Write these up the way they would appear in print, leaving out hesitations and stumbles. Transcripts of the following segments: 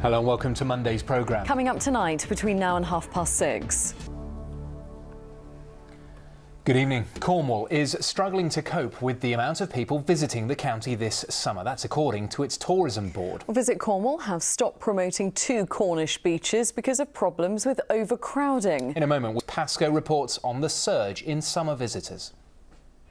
Hello and welcome to Monday's programme. Coming up tonight between now and 6:30. Good evening. Cornwall is struggling to cope with the amount of people visiting the county this summer. That's according to its tourism board. Visit Cornwall have stopped promoting 2 Cornish beaches because of problems with overcrowding. In a moment, Pasco reports on the surge in summer visitors.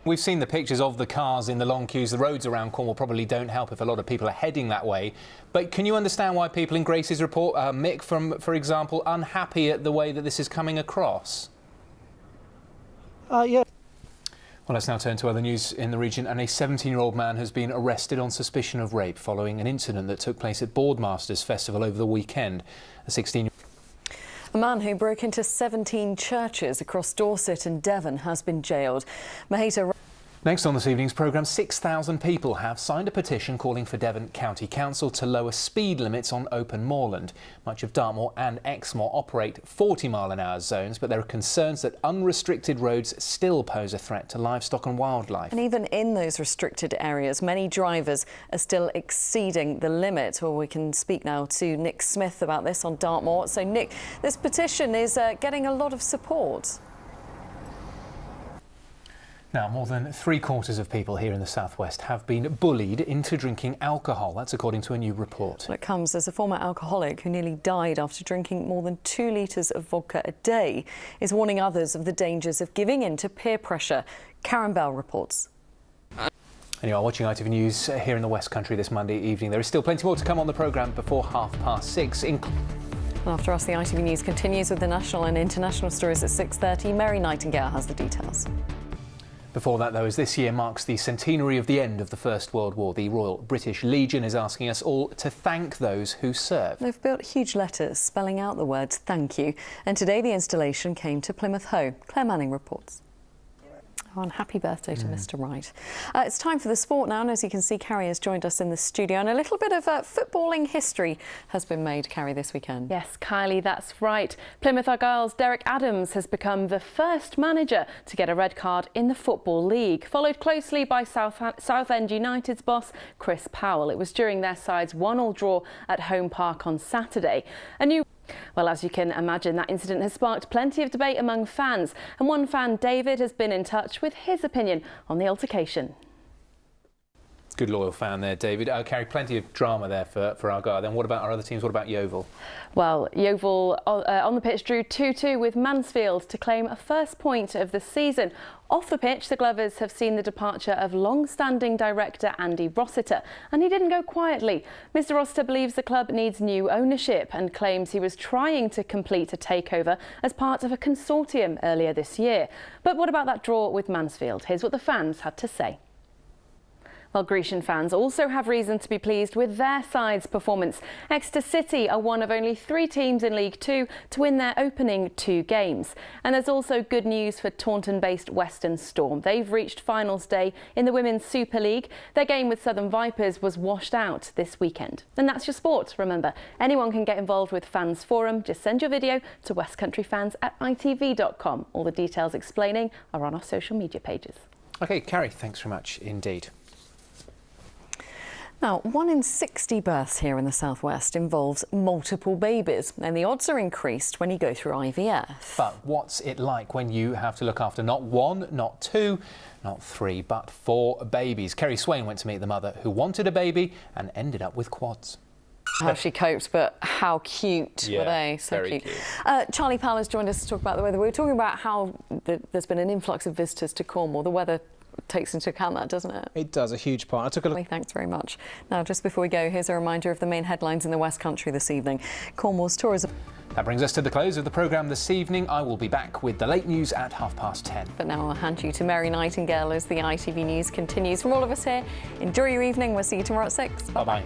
We've seen the pictures of the cars in the long queues. The roads around Cornwall probably don't help if a lot of people are heading that way. But can you understand why people in Grace's report, Mick, for example, unhappy at the way that this is coming across? Yeah. Well, let's now turn to other news in the region. And a 17-year-old man has been arrested on suspicion of rape following an incident that took place at Boardmasters Festival over the weekend. A man who broke into 17 churches across Dorset and Devon has been jailed. Maheta. Next on this evening's programme, 6,000 people have signed a petition calling for Devon County Council to lower speed limits on open moorland. Much of Dartmoor and Exmoor operate 40-mile-an-hour zones, but there are concerns that unrestricted roads still pose a threat to livestock and wildlife. And even in those restricted areas, many drivers are still exceeding the limit. Well, we can speak now to Nick Smith about this on Dartmoor. So, Nick, this petition is getting a lot of support. Now, more than 3/4 of people here in the southwest have been bullied into drinking alcohol. That's according to a new report. Well, it comes as a former alcoholic who nearly died after drinking more than 2 litres of vodka a day is warning others of the dangers of giving in to peer pressure. Karen Bell reports. And you are watching ITV News here in the West Country this Monday evening. There is still plenty more to come on the programme before 6:30. After us, the ITV News continues with the national and international stories at 6:30. Mary Nightingale has the details. Before that, though, as this year marks the centenary of the end of the First World War, the Royal British Legion is asking us all to thank those who served. They've built huge letters spelling out the words thank you. And today the installation came to Plymouth Hoe. Claire Manning reports. Oh, and happy birthday to Mr. Wright. It's time for the sport now, and as you can see, Carrie has joined us in the studio, and a little bit of footballing history has been made, Carrie, this weekend. Yes, Kylie, that's right. Plymouth Argyle's Derek Adams has become the first manager to get a red card in the Football League, followed closely by Southend United's boss, Chris Powell. It was during their side's 1-1 draw at Home Park on Saturday. Well, as you can imagine, that incident has sparked plenty of debate among fans, and one fan, David, has been in touch with his opinion on the altercation. Good loyal fan there, David. Carrie, plenty of drama there for Argyle. Then what about our other teams? What about Yeovil? Well, Yeovil on the pitch drew 2-2 with Mansfield to claim a first point of the season. Off the pitch, the Glovers have seen the departure of long-standing director Andy Rossiter, and he didn't go quietly. Mr. Rossiter believes the club needs new ownership and claims he was trying to complete a takeover as part of a consortium earlier this year. But what about that draw with Mansfield? Here's what the fans had to say. Well, Grecian fans also have reason to be pleased with their side's performance. Exeter City are one of only 3 teams in League Two to win their opening 2 games. And there's also good news for Taunton-based Western Storm. They've reached finals day in the Women's Super League. Their game with Southern Vipers was washed out this weekend. And that's your sport. Remember, anyone can get involved with Fans Forum. Just send your video to westcountryfans@itv.com. All the details explaining are on our social media pages. OK, Carrie, thanks very much indeed. Now, 1 in 60 births here in the southwest involves multiple babies, and the odds are increased when you go through IVF. But what's it like when you have to look after not 1, not 2, not 3, but 4 babies? Kerry Swain went to meet the mother who wanted a baby and ended up with quads. How she coped, but how cute were they? So very cute. Charlie Powell has joined us to talk about the weather. We were talking about how there's been an influx of visitors to Cornwall. The weather takes into account that, doesn't it? It does, a huge part. I took a look. Thanks very much. Now, just before we go, here's a reminder of the main headlines in the West Country this evening. Cornwall's tourism. That brings us to the close of the programme this evening. I will be back with the late news at 10:30. But now I'll hand you to Mary Nightingale as the ITV News continues. From all of us here, enjoy your evening. We'll see you tomorrow at 6. Bye-bye.